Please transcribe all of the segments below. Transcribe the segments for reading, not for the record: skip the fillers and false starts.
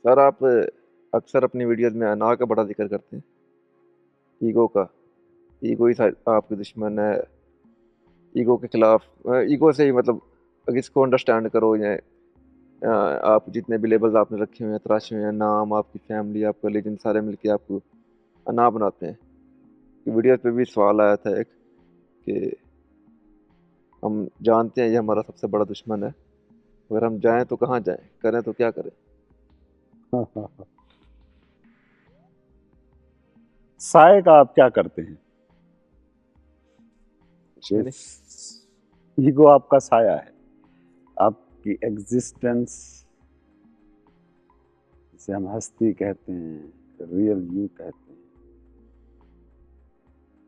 Sir आप अक्सर अपनी वीडियोस में अना का बड़ा जिक्र करते हैं। ईगो का। ईगो ही आपके दुश्मन है। ईगो के खिलाफ ईगो से ही मतलब अगर इसको अंडरस्टैंड करो या आप जितने भी लेबल्स आपने रखे हुए हैं तराशे हुए हैं, नाम, आपकी फैमिली, आपका रिलीजन, सारे मिलके आपको अना बनाते हैं। वीडियोस पे भी सवाल आया था एक कि हम जानते हैं ये हमारा सबसे बड़ा दुश्मन है, अगर हम जाएं तो कहाँ जाएं, करें तो क्या करें। हाँ हाँ हाँ। साय का आप क्या करते हैं? मैंने ईगो आपका साया है, आपकी एग्जिस्टेंस, जिसे हम हस्ती कहते हैं, रियल यू कहते हैं,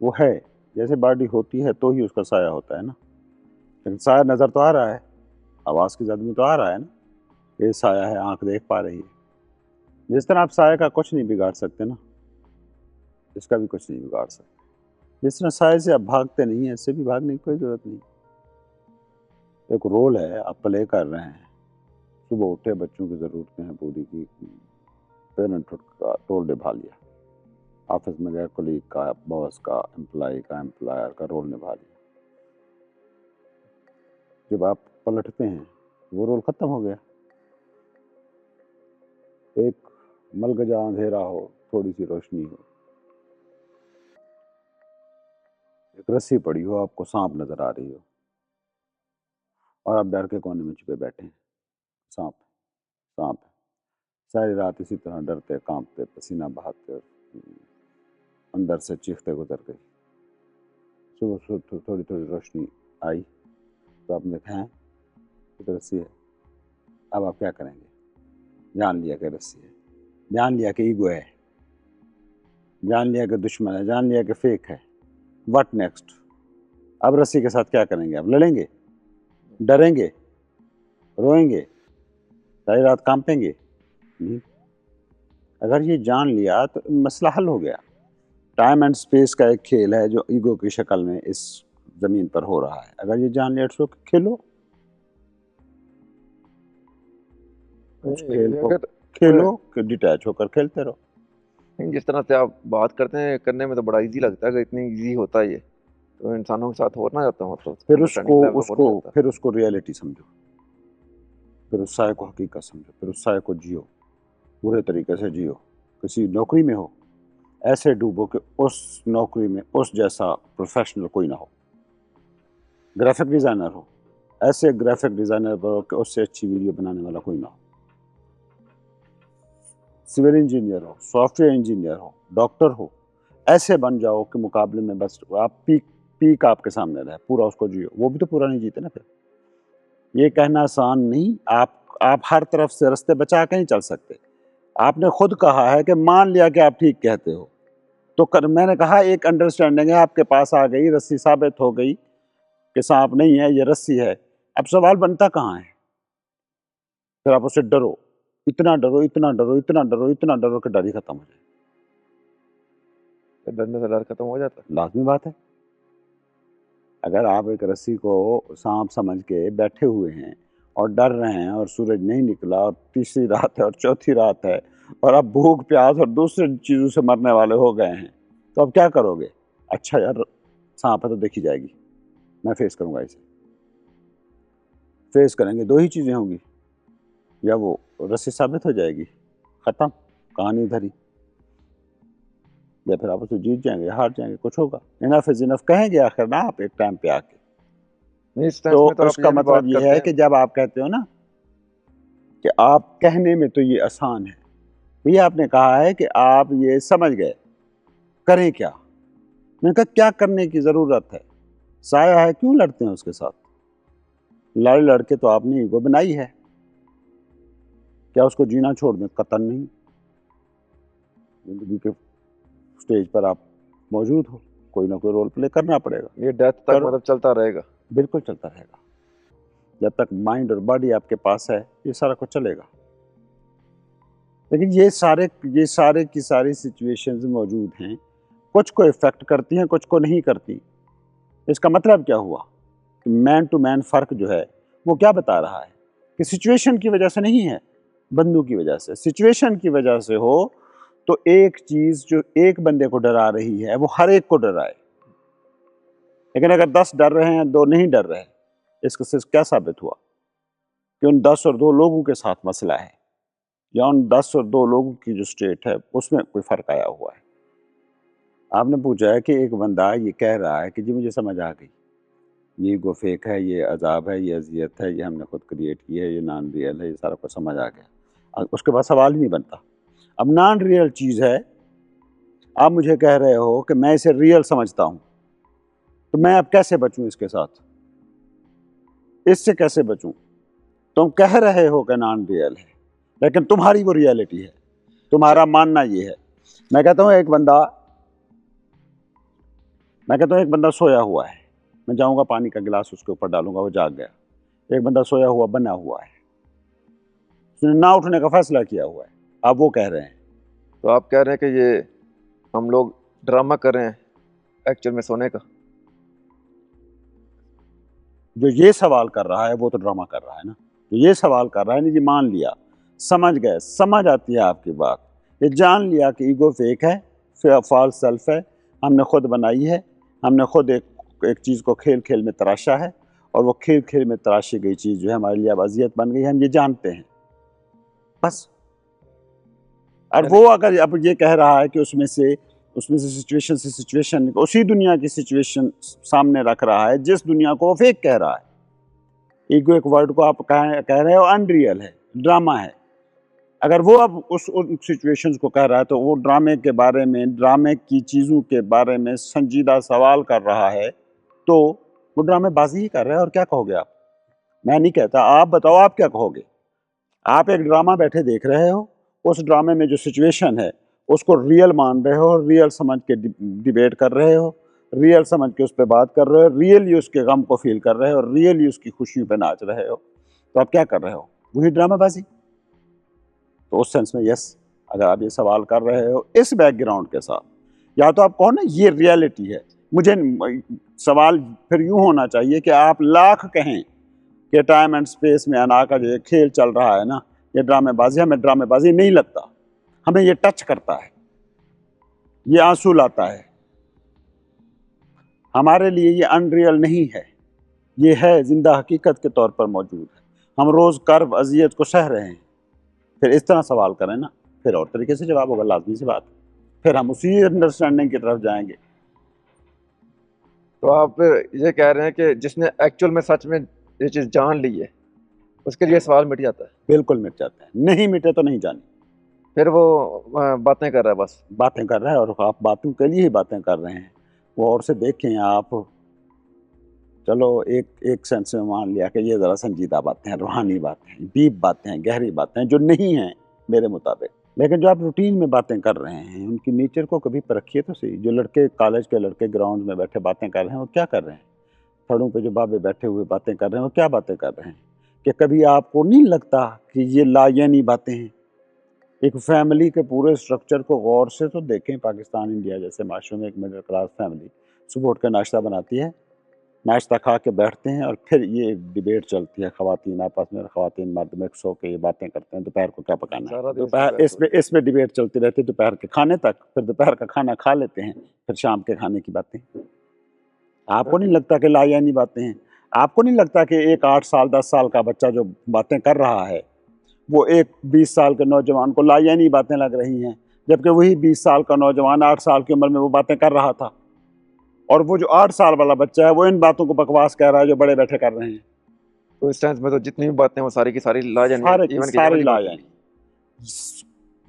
वो है। जैसे बॉडी होती है तो ही उसका साया होता है ना। लेकिन साया नजर तो आ रहा है, आवाज की जद में तो आ रहा है ना, ये साया है, आंख देख पा रही है। जिस तरह आप साया का कुछ नहीं बिगाड़ सकते ना, इसका भी कुछ नहीं बिगाड़ सकते। जिस तरह साय से आप भागते नहीं है, इससे भी भागने की कोई जरूरत नहीं। एक रोल है, आप प्ले कर रहे हैं। सुबह उठे, बच्चों की ज़रूरतें हैं पूरी की, पेरेंटहुड का रोल निभा लिया। ऑफिस में गए, कोलीग का, बॉस का, एम्प्लॉय का, एम्प्लॉयर का रोल निभा लिया। जब आप पलटते हैं वो रोल खत्म हो गया। एक मलगजा अंधेरा हो, थोड़ी सी रोशनी हो, एक रस्सी पड़ी हो, आपको सांप नजर आ रही हो और आप डर के कोने में छुपे बैठे हैं। सांप, सांप है। सारी रात इसी तरह डरते, कांपते, पसीना बहाते, अंदर से चीखते गुजर गई। सुबह सुबह थोड़ी थोड़ी रोशनी आई तो आपने देखा है तो रस्सी है। अब आप क्या करेंगे? जान लिया कि रस्सी है, जान लिया कि ईगो है, जान लिया कि दुश्मन है, जान लिया कि फेक है। What next? अब रस्सी के साथ क्या करेंगे? अब लड़ेंगे, डरेंगे, रोएंगे, सारी रात कांपेंगे? नहीं। अगर ये जान लिया तो मसला हल हो गया। टाइम एंड स्पेस का एक खेल है जो ईगो की शक्ल में इस जमीन पर हो रहा है। अगर ये जान लिया तो खेलो, उस खेल को अगर खेलो कि डिटैच होकर खेलते रहो। जिस तरह से आप बात करते हैं करने में तो बड़ा इजी लगता है, अगर इतनी इजी होता है ये तो इंसानों के साथ हो ना जाता, मतलब फिर उसको अंडरस्टैंडिंग लेवल हो उसको ना जाता। फिर उसको रियलिटी समझो, फिर उस साय को हकीकत समझो, फिर उस साय को जियो, पूरे तरीके से जियो। किसी नौकरी में हो, ऐसे डूबो कि उस नौकरी में उस जैसा प्रोफेशनल कोई ना हो। ग्राफिक डिज़ाइनर हो, ऐसे ग्राफिक डिज़ाइनर बनो कि उससे अच्छी वीडियो बनाने वाला कोई ना हो। सिविल इंजीनियर हो, सॉफ्टवेयर इंजीनियर हो, डॉक्टर हो, ऐसे बन जाओ कि मुकाबले में बस आप पीक पीक आपके सामने रहे, पूरा उसको जियो। वो भी तो पूरा नहीं जीते ना फिर। ये कहना आसान नहीं। आप हर तरफ से रास्ते बचा के नहीं चल सकते। आपने खुद कहा है कि मान लिया कि आप ठीक कहते हो, तो मैंने कहा एक अंडरस्टैंडिंग है आपके पास आ गई, रस्सी साबित हो गई कि सांप नहीं है, ये रस्सी है। अब सवाल बनता कहाँ है? फिर आप उससे डरो, इतना डरो, इतना डरो, इतना डरो, इतना डरो कि डर ही खत्म हो जाए। फिर डरने से डर खत्म हो जाता लाजमी बात है। अगर आप एक रस्सी को सांप समझ के बैठे हुए हैं और डर रहे हैं और सूरज नहीं निकला और तीसरी रात है और चौथी रात है और आप भूख प्यास और दूसरी चीज़ों से मरने वाले हो गए हैं, तो अब क्या करोगे? अच्छा यार, सांप है तो देखी जाएगी, मैं फेस करूंगा इसे। फेस करेंगे, दो ही चीज़ें होंगी, या वो रस्सी साबित हो जाएगी, खत्म, कहानी उधर ही, या फिर आप उसे जीत जाएंगे, हार जाएंगे, कुछ होगा। इनफ इज इनफ कहेंगे आखिर ना आप एक टाइम पे आके। नहीं। इस तो सेंस में तो आप उसका ये भी मतलब बात ये करते है हैं। कि जब आप कहते हो ना कि आप कहने में तो ये आसान है, भैया आपने कहा है कि आप ये समझ गए, करें क्या? मैंने कहा क्या करने की जरूरत है? साया है, क्यों लड़ते हैं उसके साथ? लड़ लड़के तो आपने ईगो बनाई है। क्या उसको जीना छोड़ दें? कतई नहीं। जिंदगी के स्टेज पर आप मौजूद हो, कोई ना कोई रोल प्ले करना पड़ेगा, ये डेथ तक करो। मतलब चलता रहेगा। बिल्कुल चलता रहेगा। जब तक माइंड और बॉडी आपके पास है, ये सारा कुछ चलेगा। लेकिन ये सारे की सारी सिचुएशंस मौजूद हैं, कुछ को इफेक्ट करती हैं, कुछ को नहीं करती। इसका मतलब क्या हुआ कि मैन टू मैन फर्क जो है वो क्या बता रहा है कि सिचुएशन की वजह से नहीं है, बंदूक की वजह से, सिचुएशन की वजह से हो, तो एक चीज जो एक बंदे को डरा रही है वो हर एक को डराए। लेकिन अगर 10 डर रहे हैं, 2 नहीं डर रहे, इससे क्या साबित हुआ कि उन 10 और 2 लोगों के साथ मसला है, या उन 10 और 2 लोगों की जो स्टेट है उसमें कोई फर्क आया हुआ है। आपने पूछा है कि एक बंदा ये कह रहा है कि जी मुझे समझ आ गई, ये ईगो फेक है, ये अजाब है, ये अजियत है, ये हमने खुद क्रिएट की है, ये नॉन रियल है, ये सारा कुछ समझ आ गया। उसके बाद सवाल ही नहीं बनता। अब नॉन रियल चीज़ है, आप मुझे कह रहे हो कि मैं इसे रियल समझता हूँ, तो मैं अब कैसे बचूं इसके साथ, इससे कैसे बचूं? तुम कह रहे हो कि नॉन रियल है, लेकिन तुम्हारी वो रियलिटी है, तुम्हारा मानना ये है। मैं कहता हूँ एक बंदा सोया हुआ है, मैं जाऊंगा पानी का गिलास उसके ऊपर डालूंगा, वो जाग गया। एक बंदा सोया हुआ बना हुआ है, उसने ना उठने का फैसला किया हुआ है, आप वो कह रहे हैं। तो आप कह रहे हैं कि ये हम लोग ड्रामा कर रहे हैं एक्चुअल में सोने का? जो ये सवाल कर रहा है वो तो ड्रामा कर रहा है ना। जो ये सवाल कर रहा है ना, जी मान लिया, समझ गए, समझ आती है आपकी बात, ये जान लिया कि ईगो फेक है, फॉल्स सेल्फ है, हमने खुद बनाई है, हमने खुद एक चीज़ को खेल खेल में तराशा है, और वो खेल खेल में तराशी गई चीज़ जो है हमारे लिए अब अजियत बन गई है, हम ये जानते हैं बस। और वो अगर अब ये कह रहा है कि उसमें से सिचुएशन उसी दुनिया की सिचुएशन सामने रख रहा है जिस दुनिया को वो फेक कह रहा है। ईगो एक वर्ड को आप कह रहे हो अनरियल है, ड्रामा है। अगर वो अब उन सिचुएशंस को कह रहा है, तो वो ड्रामे के बारे में, ड्रामे की चीज़ों के बारे में संजीदा सवाल कर रहा है, तो वो ड्रामेबाजी ही कर रहा है। और क्या कहोगे आप? मैं नहीं कहता, आप बताओ आप क्या कहोगे? आप एक ड्रामा बैठे देख रहे हो, उस ड्रामे में जो सिचुएशन है उसको रियल मान रहे हो, रियल समझ के डिबेट कर रहे हो, रियल समझ के उस पर बात कर रहे हो, रियली उसके गम को फील कर रहे हो, रियली उसकी खुशियों पे नाच रहे हो, तो आप क्या कर रहे हो? वही ड्रामाबाजी। तो उस सेंस में यस, अगर आप ये सवाल कर रहे हो इस बैकग्राउंड के साथ, या तो आप कहो ना ये रियलिटी है, मुझे सवाल फिर यूँ होना चाहिए कि आप लाख कहें कि टाइम एंड स्पेस में अना का जो खेल चल रहा है ना, ये ड्रामेबाजी, हमें ड्रामेबाजी नहीं लगता, हमें ये टच करता है, ये आंसू लाता है, हमारे लिए ये अनरियल नहीं है, ये है जिंदा हकीकत के तौर पर मौजूद है, हम रोज़ कर्ब अजियत को सह रहे हैं। फिर इस तरह सवाल करें ना, फिर और तरीके से जवाब होगा, लाजमी सी बात, फिर हम उसी अंडरस्टैंडिंग की तरफ जाएंगे। तो आप ये कह रहे हैं कि जिसने एक्चुअल में सच में ये चीज़ जान ली है उसके लिए सवाल मिट जाता है? बिल्कुल मिट जाते हैं, नहीं मिटे तो नहीं जानी। फिर वो बातें कर रहा है, बस बातें कर रहा है, और आप बातों के लिए ही बातें कर रहे हैं। वो और से देखें आप, चलो एक सेंस में मान लिया कि ये ज़रा संजीदा बातें हैं, रूहानी बातें हैं, डीप बातें हैं, गहरी बातें हैं, जो नहीं हैं मेरे मुताबिक। लेकिन जो आप रूटीन में बातें कर रहे हैं, उनकी नेचर को कभी परखिए तो सही। जो लड़के, कॉलेज के लड़के ग्राउंड में बैठे बातें कर रहे हैं, वो क्या कर रहे हैं? थड़ों पे जो बाबे बैठे हुए बातें कर रहे हैं, वो क्या बातें कर रहे हैं? कि कभी आपको नहीं लगता कि ये लायानी बातें हैं? एक फैमिली के पूरे स्ट्रक्चर को गौर से तो देखें। पाकिस्तान, इंडिया जैसे माशरे में एक मिडिल क्लास फैमिली सुबह उठ कर नाश्ता बनाती है, नाश्ता खा के बैठते हैं, और फिर ये डिबेट चलती है, ख़वातीन आपस में, ख़वातीन मर्द में सो के ये बातें करते हैं दोपहर को क्या पकाना है। दोपहर इसमें डिबेट चलती रहती है दोपहर के खाने तक, फिर दोपहर का खाना खा लेते हैं, फिर शाम के खाने की बातें। आपको नहीं लगता कि लायानी बातें हैं? आपको नहीं लगता कि एक 8 साल 10 साल का बच्चा जो बातें कर रहा है, वो एक 20 साल के नौजवान को लायानी बातें लग रही हैं, जबकि वही 20 साल का नौजवान 8 साल की उम्र में वो बातें कर रहा था, और वो जो 8 साल वाला बच्चा है वो इन बातों को बकवास कह रहा है जो बड़े बैठे कर रहे हैं। तो इस सेंस में तो जितनी भी बातें वो सारी की सारी लाजानी, सारी लाजानी।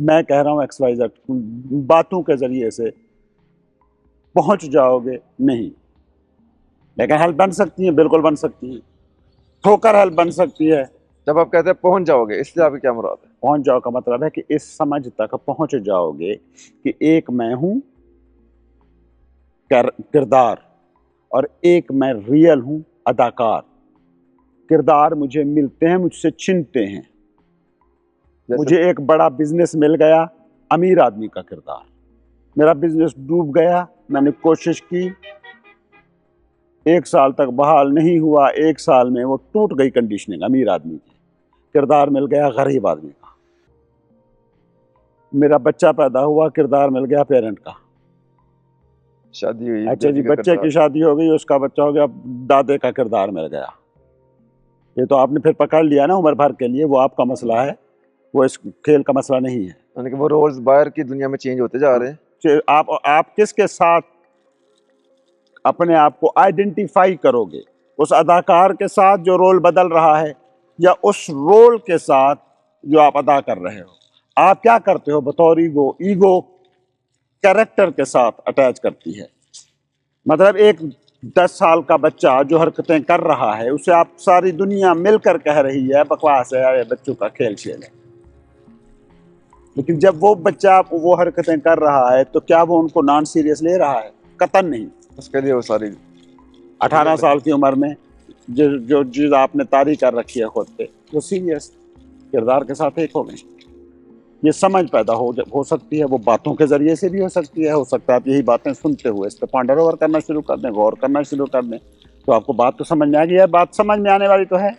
मैं कह रहा हूँ XYZ बातों के जरिए से पहुंच जाओगे नहीं, लेकिन हेल्प बन सकती है, बिल्कुल बन सकती है, ठोकर हेल्प बन सकती है। जब आप कहते हैं पहुंच जाओगे, इससे आपकी क्या मुराद है? पहुंच जाओ का मतलब है कि इस समझ तक पहुंच जाओगे कि एक मैं हूं किरदार, और एक मैं रियल हूं अदाकार। किरदार मुझे मिलते हैं, मुझसे छिनते हैं। मुझे एक बड़ा बिजनेस मिल गया, अमीर आदमी का किरदार, मेरा बिजनेस डूब गया, मैंने कोशिश की, 1 साल तक बहाल नहीं हुआ, 1 साल में वो टूट गई कंडीशनिंग, अमीर आदमी की। किरदार मिल गया गरीब आदमी का, मेरा बच्चा पैदा हुआ, किरदार मिल गया पेरेंट का। शादी हुई, अच्छा जी, बेबी का बच्चे की किरदार। शादी हो गई, उसका बच्चा हो गया, दादे का किरदार मिल गया। ये तो आपने फिर पकड़ लिया ना उम्र भर के लिए, वो आपका मसला है, वो इस खेल का मसला नहीं है। यानी कि वो रोल्स बाहर की दुनिया में चेंज होते जा रहे हैं। आप किसके साथ अपने आप को आइडेंटिफाई करोगे? उस अदाकार के साथ जो रोल बदल रहा है, या उस रोल के साथ जो आप अदा कर रहे हो? आप क्या करते हो बतौर ईगो? ईगो कैरेक्टर के साथ अटैच करती है। मतलब एक 10 साल का बच्चा जो हरकतें कर रहा है, उसे आप सारी दुनिया मिलकर कह रही है बकवास है, ये बच्चों का खेल खेल है। लेकिन जब वो बच्चा वो हरकतें कर रहा है, तो क्या वो उनको नॉन सीरियस ले रहा है? कतई नहीं। उसके लिए वो सारी 18 साल की उम्र में जो चीज़ आपने तारी कर रखी है खुद पे, वो सीरियस किरदार के साथ एक हो गए। ये समझ पैदा हो सकती है, वो बातों के जरिए से भी हो सकती है। हो सकता है आप यही बातें सुनते हुए इस पर पॉन्डर ओवर करना शुरू कर दें, गौर करना शुरू कर दें, तो आपको बात तो समझ में आ गई है। बात समझ में आने वाली तो है।